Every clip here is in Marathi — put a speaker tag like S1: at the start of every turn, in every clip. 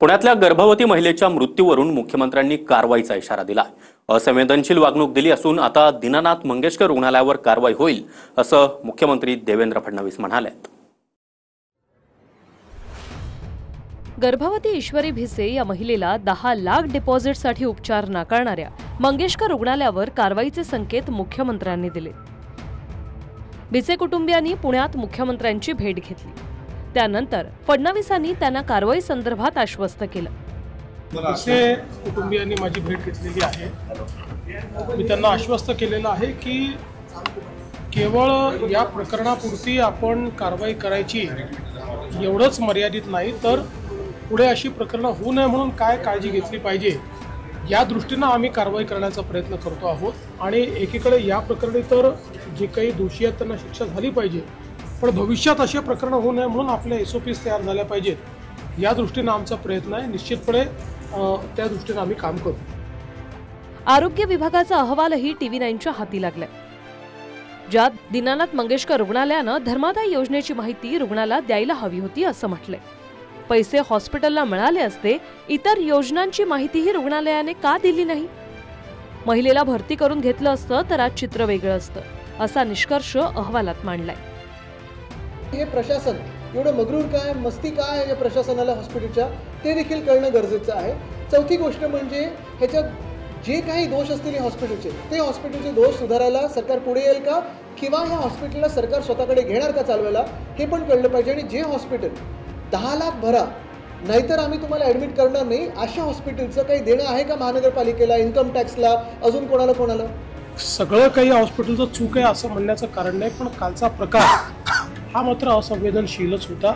S1: पुण्यातल्या गर्भवती महिलेच्या मृत्यूवरून मुख्यमंत्र्यांनी कारवाईचा इशारा दिला। असंवेदनशील वागणूक दिली असून आता दीनानाथ मंगेशकर रुग्णालयावर कारवाई होईल असं मुख्यमंत्री देवेंद्र फडणवीस म्हणाले।
S2: गर्भवती ईश्वरी भिसे या महिलेला 10 लाख डिपॉझिटसाठी उपचार नाकारणाऱ्या मंगेशकर रुग्णालयावर कारवाईचे संकेत मुख्यमंत्र्यांनी दिले। भिसे कुटुंबियांनी पुण्यात मुख्यमंत्र्यांची भेट घेतली। त्यानंतर फडणवीसांनी त्यांना कारवाई संदर्भात आश्वस्त केलं।
S3: भिसे कुटुंबियांनी माझी भेट घेतलेली आहे। मी त्यांना आश्वस्त केलेलं आहे की केवळ या प्रकरणापुरती आपण कारवाई करायची एवढंच मर्यादित नाही, तर पुढे अशी प्रकरणं होऊ नये म्हणून काय काळजी घेतली पाहिजे या दृष्टीनं आम्ही कारवाई करण्याचा प्रयत्न करतो आहोत। आणि एकीकडे या प्रकरणी तर जे काही दोषी आहेत त्यांना शिक्षा झाली पाहिजे, पण भविष्यात असे प्रकरण होऊ नये म्हणून आपल्या SOPs तयार झाल्या पाहिजेत या दृष्टीने आमचा प्रयत्न आहे। निश्चितपणे त्या दृष्टीने आम्ही काम करू।
S2: आरोग्य विभागाचा अहवालही TV9च्या हाती लागलाय, ज्यात दीनानाथ मंगेशकर रुग्णालयानं धर्मादाय योजनेची माहिती रुग्णाला द्यायला हवी होती असं म्हटलंय। पैसे हॉस्पिटलला मिळाले असते, इतर योजनांची माहितीही रुग्णालयाने का दिली नाही? महिलेला भरती करून घेतलं असतं तर आज चित्र वेगळं असतं, असा निष्कर्ष अहवालात मांडलाय।
S4: हे प्रशासन एवढं मगरूर काय, मस्ती काय या प्रशासनाला हॉस्पिटलच्या ते देखील कळणं गरजेचं आहे। चौथी गोष्ट म्हणजे ह्याच्यात जे काही दोष असतील हॉस्पिटलचे, ते हॉस्पिटलचे दोष सुधारायला सरकार पुढे येईल का, किंवा ह्या हॉस्पिटलला सरकार स्वतःकडे घेणार का चालवायला, हे पण कळलं पाहिजे। आणि जे हॉस्पिटल 10 लाख भरा नाहीतर आम्ही तुम्हाला ॲडमिट करणार नाही, अशा हॉस्पिटलचं काही देणं आहे का महानगरपालिकेला, इन्कम टॅक्सला, अजून कोणाला? सगळं काही हॉस्पिटलचं चूक आहे असं म्हणण्याचं कारण नाही, पण कालचा प्रकार हा मात्र असंवेदनशीलच होता।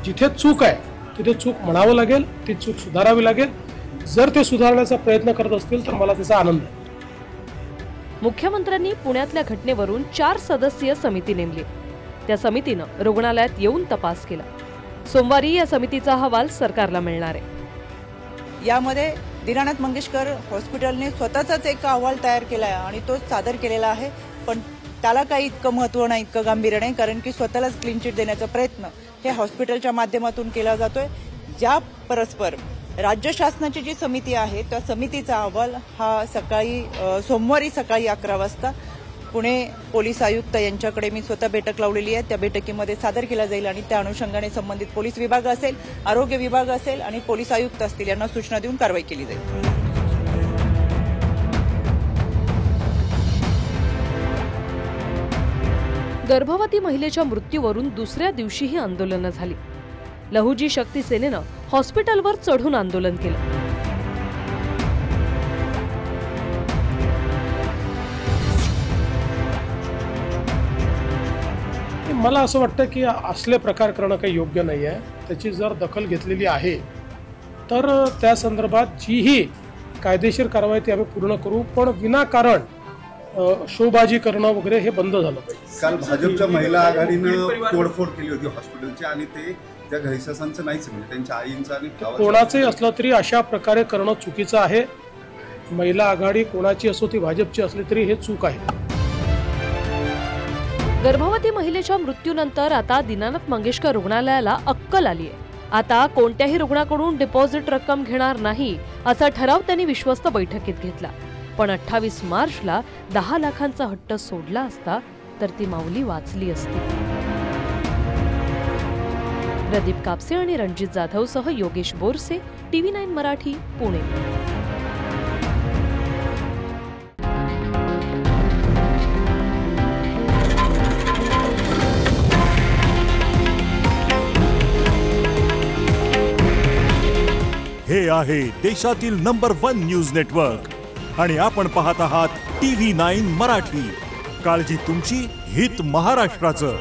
S4: जिथे चूक आहे तिथे चूक म्हणावं लागेल, ती चूक सुधारावी लागेल। जर ते सुधारण्याचा प्रयत्न करत असतील तर मला त्याचा आनंद आहे।
S2: मुख्यमंत्र्यांनी पुण्यातल्या घटनेवरून 4 सदस्यीय समिती नेमली। त्या समितीनं रुग्णालयात येऊन तपास केला। सोमवारी या समितीचा अहवाल सरकारला मिळणार आहे।
S5: यामध्ये दीनानाथ मंगेशकर हॉस्पिटलने स्वतःचाच एक अहवाल तयार केला आहे आणि तो सादर केलेला आहे, पण त्याला काही इतकं महत्त्व नाही, इतकं गांभीर्य नाही, कारण की स्वतःलाच क्लीन चिट देण्याचा प्रयत्न हे हॉस्पिटलच्या माध्यमातून केला जातोय। ज्या परस्पर राज्य शासनाची जी समिती आहे त्या समितीचा अहवाल हा सोमवारी सकाळी 11 वाजता पुणे पोलीस आयुक्त यांच्याकडे मी स्वतः बैठक लावलेली आहे। त्या बैठकीमध्ये सादर केला जाईल आणि त्या अनुषंगाने संबंधित पोलीस विभाग असेल, आरोग्य विभाग असेल आणि पोलीस आयुक्त असतील यांना सूचना देऊन कारवाई केली जाईल।
S2: गर्भवती महिलेच्या मृत्यूवरून दुसऱ्या दिवशीही आंदोलनं झाली। लहुजी शक्ती सेनेनं हॉस्पिटलवर चढून आंदोलन केलं।
S3: मला असं वाटतं की असले प्रकार करणं काही योग्य नाही आहे। त्याची जर दखल घेतलेली आहे तर त्या संदर्भात जीही कायदेशीर कारवाई ती आम्ही पूर्ण करू, पण विनाकारण शोबाजी करणं वगैरे हे बंद झालं पाहिजे।
S6: काल भाजपच्या महिला आघाडीनं तोडफोड केली होती हॉस्पिटलची आणि ते त्या घैसासांचं नाहीच, म्हणजे त्यांच्या आईंचं आणि
S3: कोणाचंही असलं तरी अशा प्रकारे करणं चुकीचं आहे। महिला आघाडी कोणाची असो, ती भाजपची असली तरी हे चूक आहे।
S2: गर्भवती महिलेच्या मृत्यूनंतर आता दीनानाथ मंगेशकर रुग्णालयाला अक्कल आलीय। आता कोणत्याही रुग्णाकडून डिपॉझिट रक्कम घेणार नाही असा ठराव त्यांनी विश्वस्त बैठकीत घेतला। पण 28 मार्चला 10 लाखांचा हट्ट सोडला असता तर ती माऊली वाचली असती। प्रदीप कापसे आणि रणजित जाधवसह योगेश बोरसे, TV9 मराठी, पुणे।
S7: हे आहे देशातील नंबर 1 न्यूज नेटवर्क आणि आपण पाहत आहात TV9 मराठी। काळजी तुमची, हित महाराष्ट्राचं।